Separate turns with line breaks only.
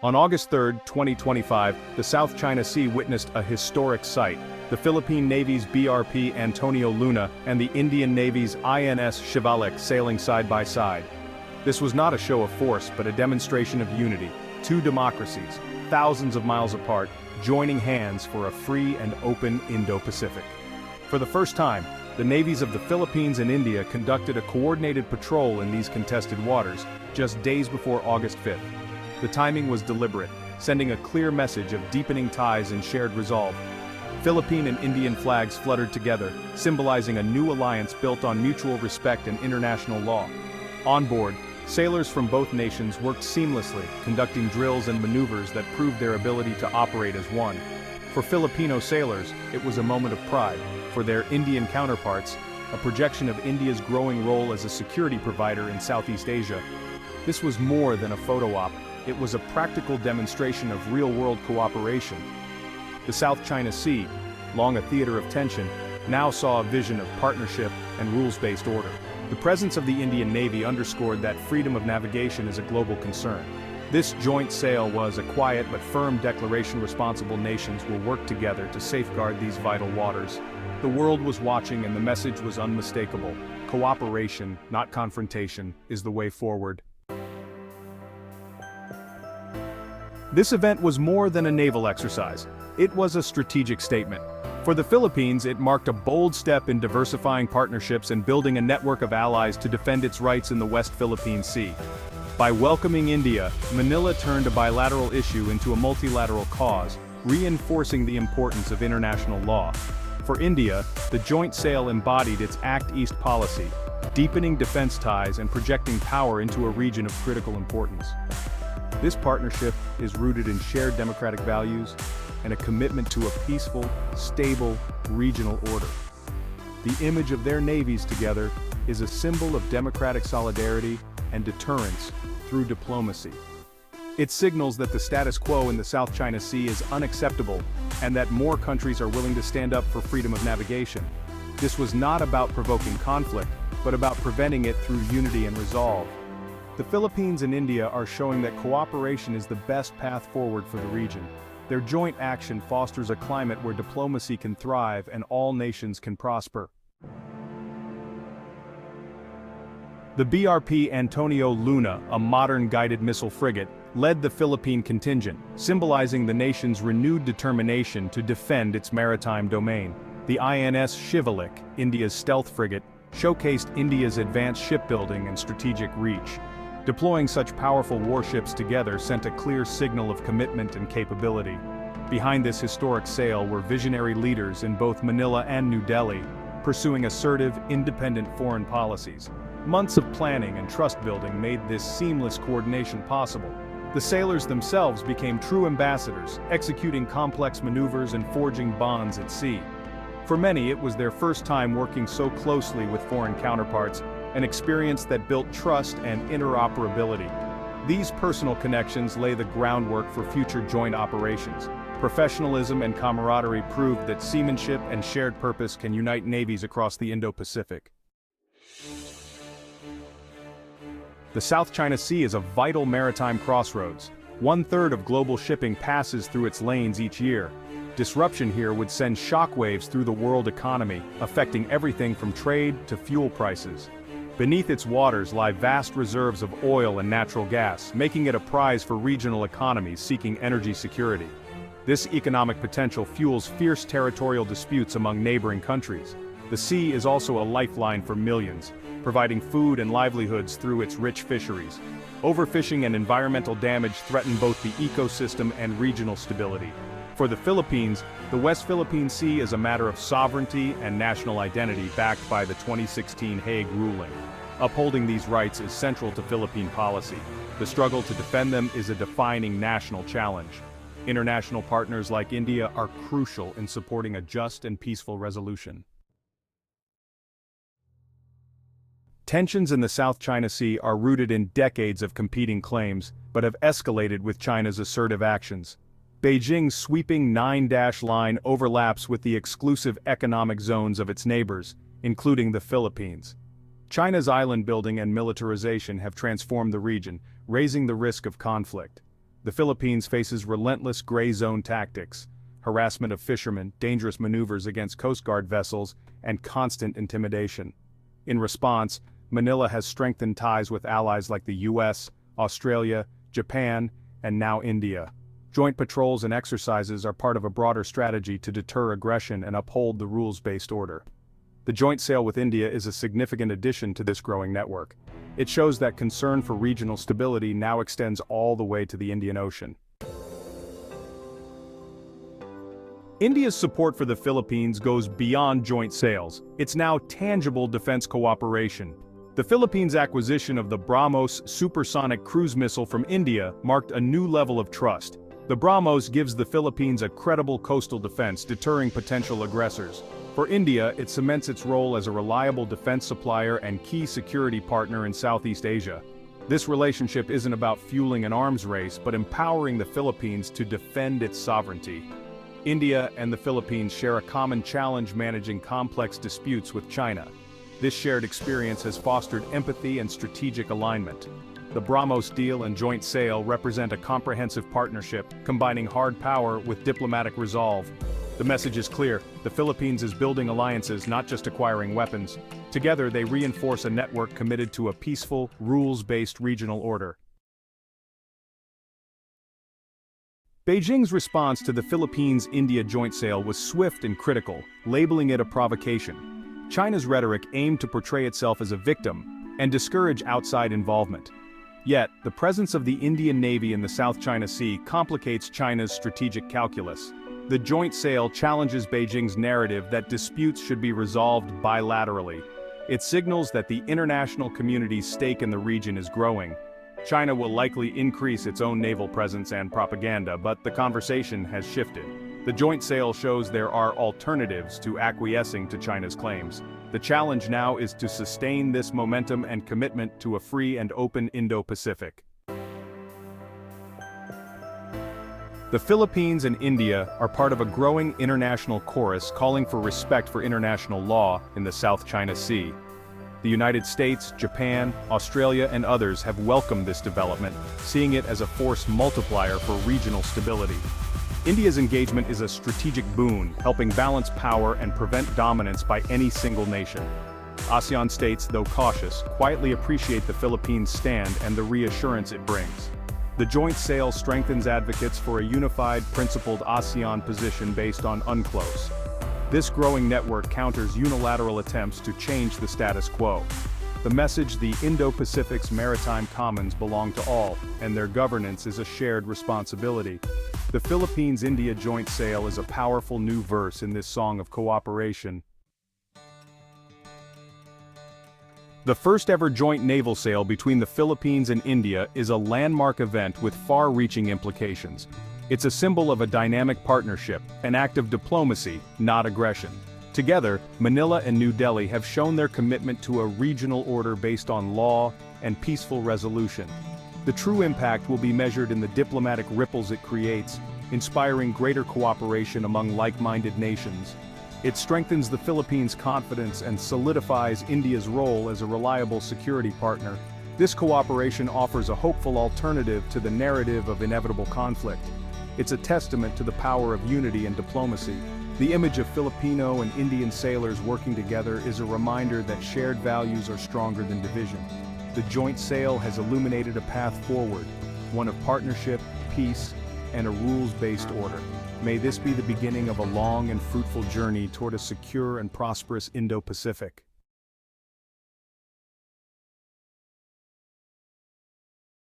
On August 3, 2025, the South China Sea witnessed a historic sight: the Philippine Navy's BRP Antonio Luna and the Indian Navy's INS Shivalik sailing side by side. This was not a show of force but a demonstration of unity. Two democracies, thousands of miles apart, joining hands for a free and open Indo-Pacific. For the first time, the navies of the Philippines and India conducted a coordinated patrol in these contested waters, just days before August 5th. The timing was deliberate, sending a clear message of deepening ties and shared resolve. Philippine and Indian flags fluttered together, symbolizing a new alliance built on mutual respect and international law. On board, sailors from both nations worked seamlessly, conducting drills and maneuvers that proved their ability to operate as one. For Filipino sailors, it was a moment of pride. For their Indian counterparts, a projection of India's growing role as a security provider in Southeast Asia. This was more than a photo op. It was a practical demonstration of real-world cooperation. The South China Sea, long a theater of tension, now saw a vision of partnership and rules-based order. The presence of the Indian Navy underscored that freedom of navigation is a global concern. This joint sail was a quiet but firm declaration responsible nations will work together to safeguard these vital waters. The world was watching and the message was unmistakable. Cooperation, not confrontation, is the way forward. This event was more than a naval exercise. It was a strategic statement. For the Philippines, it marked a bold step in diversifying partnerships and building a network of allies to defend its rights in the West Philippine Sea. By welcoming India, Manila turned a bilateral issue into a multilateral cause, reinforcing the importance of international law. For India, the joint sail embodied its Act East policy, deepening defense ties and projecting power into a region of critical importance. This partnership is rooted in shared democratic values and a commitment to a peaceful, stable, regional order. The image of their navies together is a symbol of democratic solidarity and deterrence through diplomacy. It signals that the status quo in the South China Sea is unacceptable and that more countries are willing to stand up for freedom of navigation. This was not about provoking conflict, but about preventing it through unity and resolve. The Philippines and India are showing that cooperation is the best path forward for the region. Their joint action fosters a climate where diplomacy can thrive and all nations can prosper. The BRP Antonio Luna, a modern guided missile frigate, led the Philippine contingent, symbolizing the nation's renewed determination to defend its maritime domain. The INS Shivalik, India's stealth frigate, showcased India's advanced shipbuilding and strategic reach. Deploying such powerful warships together sent a clear signal of commitment and capability. Behind this historic sail were visionary leaders in both Manila and New Delhi, pursuing assertive, independent foreign policies. Months of planning and trust building made this seamless coordination possible. The sailors themselves became true ambassadors, executing complex maneuvers and forging bonds at sea. For many, it was their first time working so closely with foreign counterparts, an experience that built trust and interoperability. These personal connections lay the groundwork for future joint operations. Professionalism and camaraderie proved that seamanship and shared purpose can unite navies across the Indo-Pacific. The South China Sea is a vital maritime crossroads. 1/3 of global shipping passes through its lanes each year. Disruption here would send shockwaves through the world economy, affecting everything from trade to fuel prices. Beneath its waters lie vast reserves of oil and natural gas, making it a prize for regional economies seeking energy security. This economic potential fuels fierce territorial disputes among neighboring countries. The sea is also a lifeline for millions, providing food and livelihoods through its rich fisheries. Overfishing and environmental damage threaten both the ecosystem and regional stability. For the Philippines, the West Philippine Sea is a matter of sovereignty and national identity backed by the 2016 Hague ruling. Upholding these rights is central to Philippine policy. The struggle to defend them is a defining national challenge. International partners like India are crucial in supporting a just and peaceful resolution. Tensions in the South China Sea are rooted in decades of competing claims, but have escalated with China's assertive actions. Beijing's sweeping nine-dash line overlaps with the exclusive economic zones of its neighbors, including the Philippines. China's island building and militarization have transformed the region, raising the risk of conflict. the Philippines faces relentless gray zone tactics, harassment of fishermen, dangerous maneuvers against Coast Guard vessels, and constant intimidation. In response, Manila has strengthened ties with allies like the US, Australia, Japan, and now India. Joint patrols and exercises are part of a broader strategy to deter aggression and uphold the rules-based order. The joint sail with India is a significant addition to this growing network. It shows that concern for regional stability now extends all the way to the Indian Ocean. India's support for the Philippines goes beyond joint sails. It's now tangible defense cooperation. The Philippines' acquisition of the BrahMos supersonic cruise missile from India marked a new level of trust. The BrahMos gives the Philippines a credible coastal defense, deterring potential aggressors. For India, it cements its role as a reliable defense supplier and key security partner in Southeast Asia. This relationship isn't about fueling an arms race, but empowering the Philippines to defend its sovereignty. India and the Philippines share a common challenge: managing complex disputes with China. This shared experience has fostered empathy and strategic alignment. The BrahMos deal and joint sail represent a comprehensive partnership, combining hard power with diplomatic resolve. The message is clear: the Philippines is building alliances, not just acquiring weapons. Together, they reinforce a network committed to a peaceful, rules-based regional order. Beijing's response to the Philippines-India joint sail was swift and critical, labeling it a provocation. China's rhetoric aimed to portray itself as a victim and discourage outside involvement. Yet, the presence of the Indian Navy in the South China Sea complicates China's strategic calculus. The joint sail challenges Beijing's narrative that disputes should be resolved bilaterally. It signals that the international community's stake in the region is growing. China will likely increase its own naval presence and propaganda, but the conversation has shifted. The joint sail shows there are alternatives to acquiescing to China's claims. The challenge now is to sustain this momentum and commitment to a free and open Indo-Pacific. The Philippines and India are part of a growing international chorus calling for respect for international law in the South China Sea. The United States, Japan, Australia, and others have welcomed this development, seeing it as a force multiplier for regional stability. India's engagement is a strategic boon, helping balance power and prevent dominance by any single nation. ASEAN states, though cautious, quietly appreciate the Philippines' stand and the reassurance it brings. The joint sail strengthens advocates for a unified, principled ASEAN position based on UNCLOS. This growing network counters unilateral attempts to change the status quo. The message: the Indo-Pacific's maritime commons belong to all, and their governance is a shared responsibility. The Philippines-India joint sail is a powerful new verse in this song of cooperation. The first-ever joint naval sail between the Philippines and India is a landmark event with far-reaching implications. It's a symbol of a dynamic partnership, an act of diplomacy, not aggression. Together, Manila and New Delhi have shown their commitment to a regional order based on law and peaceful resolution. The true impact will be measured in the diplomatic ripples it creates, inspiring greater cooperation among like-minded nations. It strengthens the Philippines' confidence and solidifies India's role as a reliable security partner. This cooperation offers a hopeful alternative to the narrative of inevitable conflict. It's a testament to the power of unity and diplomacy. The image of Filipino and Indian sailors working together is a reminder that shared values are stronger than division. The joint sail has illuminated a path forward, one of partnership, peace, and a rules-based order. May this be the beginning of a long and fruitful journey toward a secure and prosperous Indo-Pacific.